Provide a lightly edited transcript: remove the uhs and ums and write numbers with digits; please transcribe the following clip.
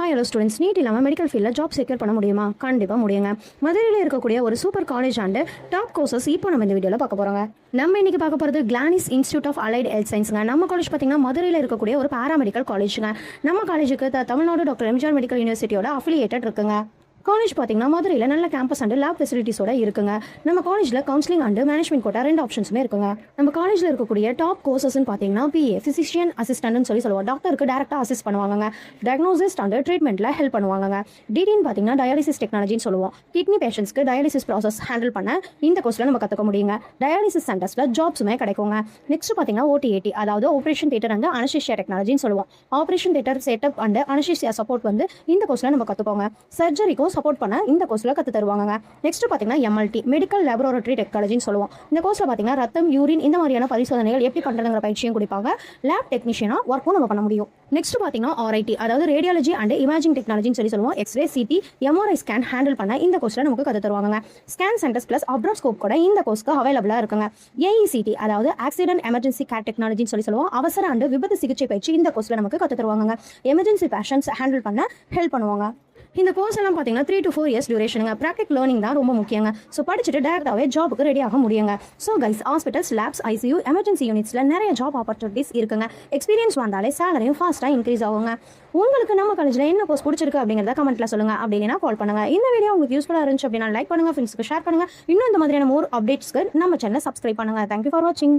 Hello students, NEET இல்லாமல் medical ஃபீல்டில் job secure பண்ண முடியுமா? கண்டிப்பாக முடியுங்க. மதுரையில் இருக்கக்கூடிய ஒரு super college and top courses இப்போ நம்ம இந்த வீடியோவில் பார்க்க போகிறோங்க. நம்ம இன்னைக்கு பார்க்க போகிறது கிளானிஸ் இன்ஸ்டியூட் ஆஃப் அலைட் ஹெல்த் சயின்ஸுங்க. நம்ம காலேஜ் பார்த்தீங்கன்னா மதுரையில் இருக்கக்கூடிய ஒரு பாராமெடிக்கல் காலேஜுங்க. நம்ம காலேஜுக்கு தமிழ்நாடு டாக்டர் எம்ஜிஆர் மெடிக்கல் யூனிவர்சிட்டியோட அஃபிலியேட்டட் இருக்குங்க. காலேஜ் பார்த்தீங்கன்னா மதுரையில் நல்ல கேம்பஸ் அண்ட் லேப் ஃபெசிலிட்டிஸோட இருக்குங்க. நம்ம காலேஜில் கவுன்சிலிங் அண்ட் மேனேஜ்மெண்ட் கோட்டா 2 ஆப்ஷன்ஸுமே இருக்குங்க. நம்ம காலேஜில் இருக்கக்கூடிய டாப் கோர்சஸ்ன்னு பார்த்தீங்கன்னா பிஏ ஃபிசிஷியன் அசிஸ்டன்ட்னு சொல்லுவோம். டாக்டருக்கு டேரக்டாக அசிஸ்ட் பண்ணுவாங்க, டயக்னோசிஸ் அண்ட் ட்ரீட்மெண்ட்டில் ஹெல்ப் பண்ணுவாங்க. டிடின்னு பார்த்தீங்கன்னா டயாலிசிஸ் டெக்னாலஜின்னு சொல்லுவோம். கிட்னி பேஷண்ட்ஸ்க்கு டயாலிசிஸ் ப்ராசஸ் ஹேண்டில் பண்ண இந்த கோர்ஸில் நம்ம கற்றுக்க முடியுங்க. டயாலிசிஸ் சென்டர்ஸில் ஜாப்ஸுமே கிடைக்குங்க. நெக்ஸ்ட் பார்த்தீங்கன்னா ஓடிஏடி, அதாவது ஆப்ரேஷன் தியேட்டர் அண்ட் அனஸ்தீசியா டெக்னாலஜின்னு சொல்லுவோம். Operation theatre setup and anaesthesia support இந்த கோர்ஸில் நம்ம கற்றுக்கோங்க. சர்ஜரிக்கும் சப்போர்ட் பண்ண இந்த கோர்ஸ்ல கத்து தருவாங்க. நெக்ஸ்ட் பாத்தீங்கன்னா எம்எல்டி, மெடிக்கல் லேபரட்டரி டெக்னாலஜின்னு சொல்லுவோம். இந்த கோர்ஸ்ல பாத்தீங்கன்னா ரத்தம், யூரின் இந்த மாதிரியான பரிசோதனைகள் எப்படி பண்றதுங்கிற பயிற்சியும் கொடுப்பாங்க. லேப் டெக்னீஷியனா ஒர்க்கும் நம்ம பண்ண முடியும். நெக்ஸ்ட் பாத்தீங்கன்னா ஆர்ஐடி, அதாவது ரேடியாலஜி அண்ட் இமேஜிங் டெக்னாலஜின்னு சொல்லுவோம். X ray, CT, MRI scan handle பண்ண இந்த கோர்ஸ்ல நமக்கு கத்து தருவாங்க. ஸ்கேன் சென்டர்ஸ் பிளஸ் அப்ராஸ்கோப் கூட இந்த கோர்ஸ்க்கு அவைலபிளா இருக்குங்க. ஏஇசிடி, அதாவது ஆக்சிடென்ட் எமர்ஜென்சி கேர் டெக்னாலஜின்னு சொல்லுவோம். அவசர அண்ட் விபத்து சிகிச்சை பயிற்சி இந்த கோர்ஸ்ல நமக்கு கத்து தருவாங்க. எமர்ஜென்சி பேஷன்ஸ் ஹேண்டில் பண்ண ஹெல்ப் பண்ணுவாங்க. இந்த கோர்ஸ் எல்லாம் பார்த்தீங்கன்னா 3 to 4 years டியூரேஷனுங்க. ப்ராக்டிக் லேர்னிங் தான் ரொம்ப முக்கியங்க. ஸோ படிச்சுட்டு டேரக்டாகவே ஜாபுக்கு ரெடி ஆக முடியுங்க. So guys, hospitals, labs, ICU, emergency யூனிட்ஸில் நிறைய ஜாப் ஆப்பர்ச்சுனிட்டிஸ் இருக்குங்க. எக்ஸ்பீரியன்ஸ் வந்தாலே சேலரியும் ஃபாஸ்ட்டாக இன்க்ரீஸ் ஆகுங்க. உங்களுக்கு நம்ம காலேஜில் என்ன கோர்ஸ் பிடிச்சிருக்கு அப்படிங்கிறத கமெண்ட்ல சொல்லுங்க. அப்படி இல்லைனா கால் பண்ணுங்க. இந்த வீடியோ உங்களுக்கு யூஸ்ஃபுல்லாக இருந்துச்சு அப்படின்னா லைக் பண்ணுங்க, ஃப்ரெண்ட்ஸ்க்கு ஷேர் பண்ணுங்க. இன்னும் இந்த மாதிரியான மோர் அப்டேட்ஸ்க்கு நம்ம சேனலை சப்ஸ்கிரைப் பண்ணுங்க. தேங்க்யூ ஃபார் வாட்சிங்.